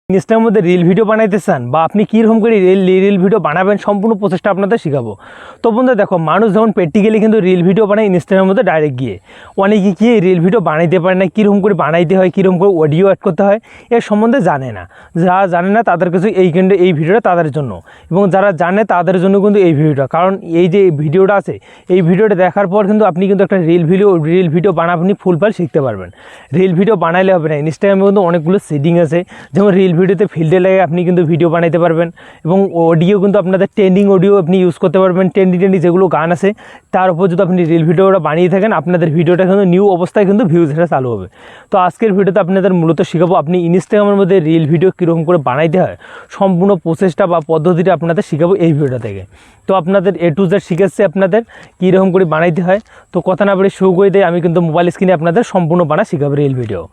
ইনস্টার মধ্যে reel video বানাইতে চান বা আপনি কীরকম করে রিল ভিডিও বানাবেন সম্পূর্ণ প্রসেসটা আপনাদের শেখাবো। তো বন্ধুরা দেখো, মানুষ যখন প্র্যাকটিক্যালি কিন্তু রিল ভিডিও বানায় ইনস্টাগ্রামের মধ্যে ডাইরেক্ট গিয়ে, অনেকে কি রিল ভিডিও বানাইতে পারে না, কীরকম করে বানাইতে হয়, কীরকম করে অডিও অ্যাড করতে হয় এর সম্বন্ধে জানে না। যারা জানে না তাদের কাছে এই ভিডিওটা তাদের জন্য, এবং যারা জানে তাদের জন্য কিন্তু এই ভিডিওটা। কারণ এই যে ভিডিওটা আছে, এই ভিডিওটা দেখার পর কিন্তু আপনি কিন্তু একটা রিল ভিডিও বানাবনি ফুলফাল শিখতে পারবেন। রিল ভিডিও বানাইলে হবে না, ইনস্টাগ্রামে কিন্তু অনেকগুলো সেটিং আছে, যেমন রিল ভিডিওতে ফিল্ডে লাগে আপনি কিন্তু ভিডিও বানাইতে পারবেন, এবং অডিও কিন্তু আপনাদের ট্রেন্ডিং অডিও আপনি ইউজ করতে পারবেন। ট্রেন্ডিং যেগুলো গান আছে তার উপর যদি আপনি রিল ভিডিওটা বানিয়ে থাকেন, আপনাদের ভিডিওটা কিন্তু নিউ অবস্থায় কিন্তু ভিউজ এটা চালু হবে। তো আজকের ভিডিওতে আপনাদের মূলত শেখাবো আপনি ইনস্টাগ্রামের মধ্যে রিল ভিডিও কীরকম করে বানাইতে হয়, সম্পূর্ণ প্রসেসটা বা পদ্ধতিটা আপনাদের শেখাবো এই ভিডিওটা থেকে। তো আপনাদের A to Z শিখেছে আপনাদের কীরকম করে বানাইতে হয়। তো কথা না বলে শুরু করে দেয়, আমি কিন্তু মোবাইল স্ক্রিনে আপনাদের সম্পূর্ণ বানা শেখাবো রিল ভিডিও।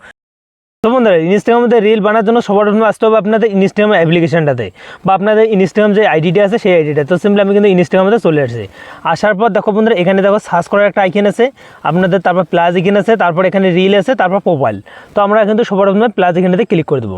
তো বন্ধুরা, ইনস্টাগ্রামের মধ্যে রিল বানার জন্য সবার প্রথমে আসতে হবে আপনাদের ইনস্টাগ্রাম অ্যাপ্লিকেশনটাতে, বা আপনাদের ইনস্টাগ্রাম যে আইডিটা আছে সেই আইডিটা। তো সিম্পলি আমি কিন্তু ইনস্টাগ্রামে চলে আসছি। আসার পর দেখো বন্ধুরা, এখানে দেখো সার্চ করার একটা আইকন আছে আপনাদের, তারপর প্লাস আইকন আছে, তারপর এখানে রিল আছে, তারপর প্রোফাইল। তো আমরা কিন্তু সবার প্রথমে প্লাস আইকনটাতে ক্লিক করে দেবো।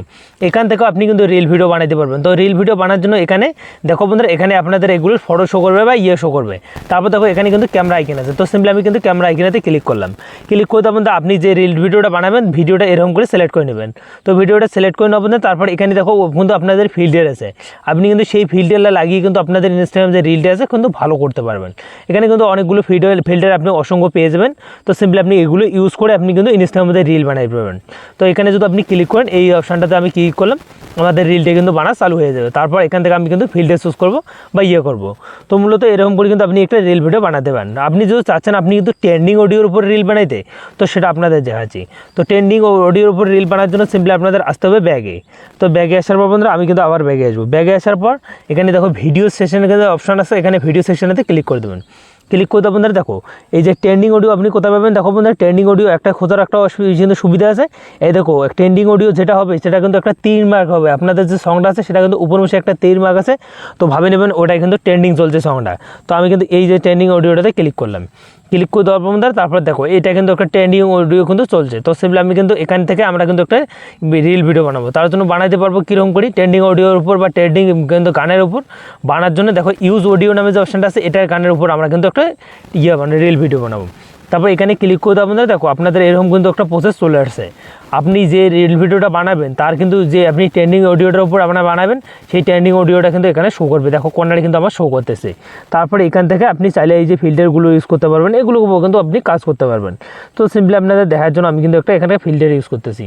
এখান থেকে আপনি কিন্তু রিল ভিডিও বানাইতে পারবেন। তো রিল ভিডিও বানার জন্য এখানে দেখো বন্ধুরা, এখানে আপনাদের এগুলোর ফটো শো করবে বা শো করবে। তারপর দেখো এখানে কিন্তু ক্যামেরা আইকন আছে। তো সিম্পলি আমি কিন্তু ক্যামেরা আইকনেতে ক্লিক করলাম। ক্লিক করে তখন আপনি যে রিল ভিডিওটা বানাবেন, ভিডিওটা এরকম করে সিলেক্ট করে নেবেন। তো ভিডিওটা সিলেক্ট করে নেবেন। তারপর এখানে দেখো কিন্তু আপনাদের ফিল্টার আছে, আপনি কিন্তু সেই ফিল্টারটা লাগিয়ে কিন্তু আপনাদের ইনস্টাগ্রাম যে রিলটা আছে কিন্তু ভালো করতে পারবেন। এখানে কিন্তু অনেকগুলো ফিল্টার আপনি অসংখ্য পেয়ে যাবেন। তো সিম্পলি আপনি এগুলো ইউজ করে আপনি কিন্তু ইনস্টাগ্রামের মধ্যে রিল বানাই পারবেন। তো এখানে যদি আপনি ক্লিক করেন, এই অপশানটাতে আমি ক্লিক করলাম, আমাদের রিলটা কিন্তু বানা চালু হয়ে যাবে। তারপর এখান থেকে আমি কিন্তু ফিল্টার চুজ করবো বা করবো। তো মূলত এরকম করে কিন্তু আপনি একটা রিল ভিডিও বানাতে পারেন। আপনি যদি চাচ্ছেন আপনি কিন্তু ট্রেন্ডিং অডিওর উপর রিল বানাইতে, তো সেটা আপনাদের দেখাচ্ছি। তো ট্রেন্ডিং অডিওর উপর রিল বানার জন্য সিম্পলি আপনাদের আসতে হবে ব্যাগে। তো ব্যাগে আসার পর বন্ধুরা আমি কিন্তু আবার ব্যাগে আসবো। ব্যাগে আসার পর এখানে দেখো ভিডিও সেশনের কিন্তু অপশান আছে, এখানে ভিডিও সেকশনেতে ক্লিক করে দেবেন। ক্লিক করতে বন্ধুরা দেখো এই যে ট্রেন্ডিং অডিও আপনি কোথায় পাবেন। দেখো বন্ধুরা, ট্রেন্ডিং অডিও একটা খোঁজার একটা কিন্তু সুবিধা আছে। এই দেখো ট্রেন্ডিং অডিও যেটা হবে সেটা কিন্তু একটা 3 মার্ক হবে। আপনাদের যে সংটা আছে সেটা কিন্তু উপর মুখে একটা 3 মার্ক আছে। তো ভাবে নেবেন ওটাই কিন্তু ট্রেন্ডিং চলছে সংটা। তো আমি কিন্তু এই যে ট্রেন্ডিং অডিওটাতে ক্লিক করলাম। ক্লিক করে দেওয়ার পর তারপর দেখো এটা কিন্তু একটা ট্রেন্ডিং অডিও কিন্তু চলছে। তো সিম্পলি আমি কিন্তু এখান থেকে আমরা কিন্তু একটা রিল ভিডিও বানাবো। তার জন্য বানাইতে পারবো কীরকম করি, ট্রেন্ডিং অডিওর উপর বা ট্রেন্ডিং কিন্তু গানের উপর বানার জন্য দেখো ইউজ অডিও নামে যে অপশানটা আছে, এটার গানের উপর আমরা কিন্তু একটা মানে রিল ভিডিও বানাবো। তারপর এখানে ক্লিক করে দেওয়া বন্ধুরা দেখো আপনাদের এরকম কিন্তু একটা প্রসেস চলে আসছে। আপনি যে রিল ভিডিওটা বানাবেন তার কিন্তু যে আপনি ট্রেন্ডিং অডিওটার উপর আপনারা বানাবেন, সেই ট্রেন্ডিং অডিওটা কিন্তু এখানে শো করবে। দেখো কর্নারে কিন্তু আমার শো করতেছে। তারপরে এখান থেকে আপনি চাইলে এই যে ফিল্টারগুলো ইউজ করতে পারবেন, এগুলো কিন্তু আপনি কাজ করতে পারবেন। তো সিম্পলি আপনাদের দেখার জন্য আমি কিন্তু একটা এখানে ফিল্টার ইউজ করতেছি।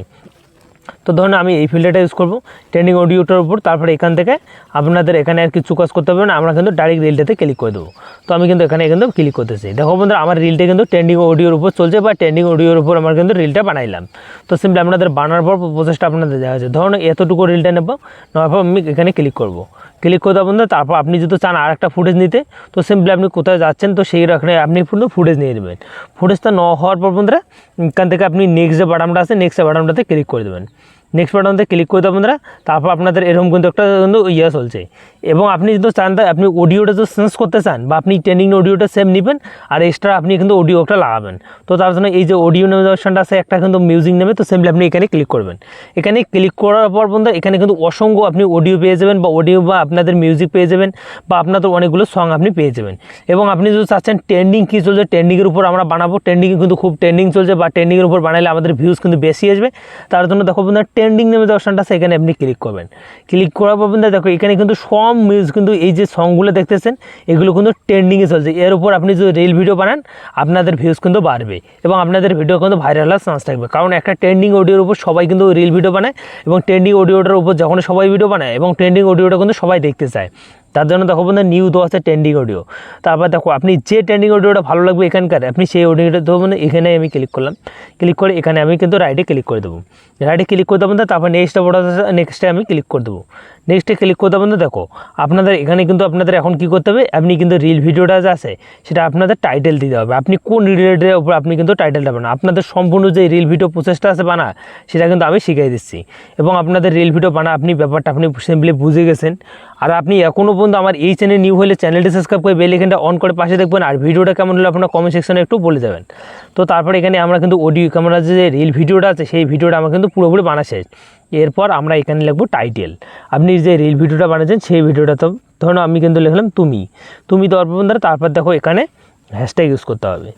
তো ধরুন আমি এই ফিল্টারটা ইউজ করবো ট্রেন্ডিং অডিওটার উপর। তারপরে এখান থেকে আপনাদের এখানে আর কিছু কাজ করতে হবে না, আমরা কিন্তু ডাইরেক্ট রিলটাতে ক্লিক করে দেবো। তো আমি কিন্তু এখানে কিন্তু ক্লিক করতেছি। দেখো বন্ধুরা, আমার রিলটা কিন্তু ট্রেন্ডিং অডিওর উপর চলছে, বা ট্রেন্ডিং অডিওর উপর আমার কিন্তু রিলটা বানাইলাম। তো সিম্পলি আপনাদের বানার পর প্রসেসটা আপনাদের দেখা যাচ্ছে। ধরুন এতটুকু রিলটা নেবো, নেওয়ার পর আমি এখানে ক্লিক করবো। ক্লিক করে দেবো বন্ধুরা। তারপর আপনি যদি চান আর একটা ফুটেজ নিতে, তো সিম্পলি আপনি কোথায় যাচ্ছেন তো সেই রাখলে আপনি পুরো ফুটেজ নিয়ে নেবেন। ফুটেজটা নেওয়া হওয়ার পর বন্ধুরা এখান থেকে আপনি নেক্সট যে বাটনটা আছে, নেক্সট বাটনটাতে ক্লিক করে দেবেন। নেক্সট বাটনতে ক্লিক করে দেবেন বন্ধুরা। তারপর আপনাদের এরকম কিন্তু একটা কিন্তু চলছে। এবং আপনি যদি চান আপনি অডিওটা যদি চেঞ্জ করতে চান, বা আপনি ট্রেন্ডিং অডিওটা সেম নেবেন আর এক্সট্রা আপনি কিন্তু অডিওটা লাগাবেন। তো তার জন্য এই যে অডিও নামে যে অপশানটা আছে, একটা কিন্তু মিউজিক নেবে। তো সিম্পলি আপনি এখানে ক্লিক করবেন। এখানে ক্লিক করার পর বন্ধুরা এখানে কিন্তু অসংখ্য আপনি অডিও পেয়ে যাবেন, বা অডিও বা আপনাদের মিউজিক পেয়ে যাবেন, বা আপনাদের অনেকগুলো সং আপনি পেয়ে যাবেন। এবং আপনি যদি চাচ্ছেন ট্রেন্ডিং কী চলছে, ট্রেন্ডিংয়ের উপর আমরা বানাবো, ট্রেন্ডিং কিন্তু খুব ট্রেন্ডিং চলছে, বা ট্রেন্ডিংয়ের উপর বানালে আমাদের ভিউজ কিন্তু বেশি আসবে। তার জন্য দেখো বন্ধুরা ট্রেন্ডিং নামে যে অপশানটা আছে এখানে আপনি ক্লিক করবেন। ক্লিক করার পর বন্ধুরা দেখো এখানে কিন্তু সব মিউজিক কিন্তু এই যে সংগুলো দেখতেছেন এগুলো কিন্তু ট্রেন্ডিংয়ে চলছে। এর উপর আপনি যদি রিল ভিডিও বানান আপনাদের ভিউজ কিন্তু বাড়বে, এবং আপনাদের ভিডিও কিন্তু ভাইরাল হওয়ার চান্স থাকবে। কারণ একটা ট্রেন্ডিং অডিওর উপর সবাই কিন্তু রিল ভিডিও বানায়, এবং ট্রেন্ডিং অডিওটার উপর যখন সবাই ভিডিও বানায় এবং ট্রেন্ডিং অডিওটা কিন্তু সবাই দেখতে চায়। তার জন্য দেখো বন্ধু নিউ দেওয়া আছে ট্রেন্ডিং অডিও। তারপর দেখো আপনি যে ট্রেন্ডিং অডিওটা ভালো লাগবে এখানকার, আপনি সেই অডিওটা দেবো। বন্ধু এখানে আমি ক্লিক করলাম। ক্লিক করে এখানে আমি কিন্তু রাইটে ক্লিক করে দেবো। রাইটে ক্লিক করে দেবো, তারপর নেক্সটে আমি ক্লিক করে দেবো। নেক্সটে ক্লিক করে দেবো। দেখো আপনাদের এখানে কিন্তু আপনাদের এখন কী করতে হবে, আপনি কিন্তু রিল ভিডিওটা যা আছে সেটা আপনাদের টাইটেল দিতে হবে। আপনি কোন রিলেটের উপর আপনি কিন্তু টাইটেলটা বানান, আপনাদের সম্পূর্ণ যে রিল ভিডিও প্রসেসটা আছে বানা, সেটা কিন্তু আমি শিখিয়ে দিচ্ছি। এবং আপনাদের রিল ভিডিও বানা আপনি ব্যাপারটা আপনি সিম্পলি বুঝে গেছেন। আর আপনি এখনও পর্যন্ত আমার এই চ্যানেল নিউ হলে চ্যানেলটি সাবস্ক্রাইব করে বেল আইকনটা অন করে পাশে দেখবেন। আর ভিডিওটা কেমন হলো আপনার কমেন্ট সেকশনে একটু বলে যাবেন। তো তারপরে এখানে আমরা কিন্তু অডিও ক্যামেরা যে রিল ভিডিওটা আছে সেই ভিডিওটা আমরা কিন্তু পুরোপুরি বানা শেষ। এরপর আমরা এখানে লিখবো টাইটেল। আপনি যে রিল ভিডিওটা বানাচ্ছেন সেই ভিডিওটা, তো ধরুন আমি কিন্তু লিখলাম তুমি দেওয়ার পর বন্ধুরা তারপর দেখো এখানে হ্যাশট্যাগ ইউজ করতে হবে।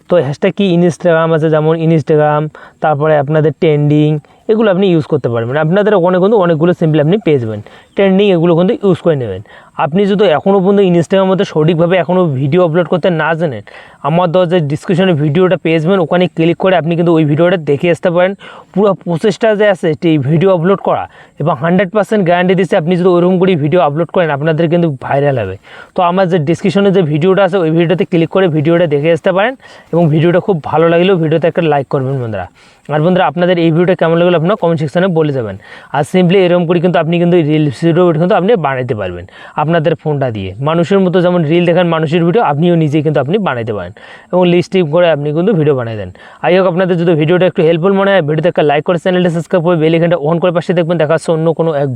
তো হ্যাশট্যাগ কি, ইনস্টাগ্রাম আছে যেমন ইনস্টাগ্রাম, তারপরে আপনাদের ট্রেন্ডিং, এগুলো আপনি ইউজ করতে পারবেন। আপনাদের ওখানে কিন্তু অনেকগুলো সিম্পল আপনি পেয়ে যাবেন, ট্রেন্ডিং এগুলো কিন্তু ইউজ করে নেবেন। আপনি যদি এখনও পর্যন্ত ইনস্টাগ্রামের মধ্যে সঠিকভাবে এখনও ভিডিও আপলোড করতে না জানেন, আমার দেওয়া যে ডিসক্রিপশনে ভিডিওটা পেয়ে যাবেন, ওখানে ক্লিক করে আপনি কিন্তু ওই ভিডিওটা দেখে আসতে পারেন। পুরো প্রসেসটা যে আছে এই ভিডিও আপলোড করা, এবং 100% গ্যারান্টি দিচ্ছে আপনি যদি ওইরকম করে ভিডিও আপলোড করেন আপনাদের কিন্তু ভাইরাল হবে। তো আমার যে ডিসক্রিপশনে যে ভিডিওটা আছে ওই ভিডিওতে ক্লিক করে ভিডিওটা দেখে আসতে পারেন, এবং ভিডিওটা খুব ভালো লাগলেও ভিডিওতে একটা লাইক করবেন বন্ধুরা। আর বন্ধুরা আপনাদের এই ভিডিওটা কেমন লাগলো আপনারা কমেন্ট সেকশনে বলে যাবেন। আর সিম্পলি এরকম করে কিন্তু আপনি কিন্তু রিলস ভিডিও কিন্তু আপনি বানাইতে পারবেন আপনাদের ফোনটা দিয়ে। মানুষের মতো যেমন রিল দেখেন মানুষের ভিডিও, আপনিও নিজেই কিন্তু আপনি বানাইতে পারেন, এবং লিস্টিং করে আপনি কিন্তু ভিডিও বানিয়ে দেন। আই হোক আপনাদের যদি ভিডিওটা একটু হেল্পফুল মনে হয়, ভিডিওতে একটা লাইক করে চ্যানেলটা সাবস্ক্রাইব করে বেল আইকনটা অন করে পাশে দেখবেন। দেখা হচ্ছে অন্য কোনো এক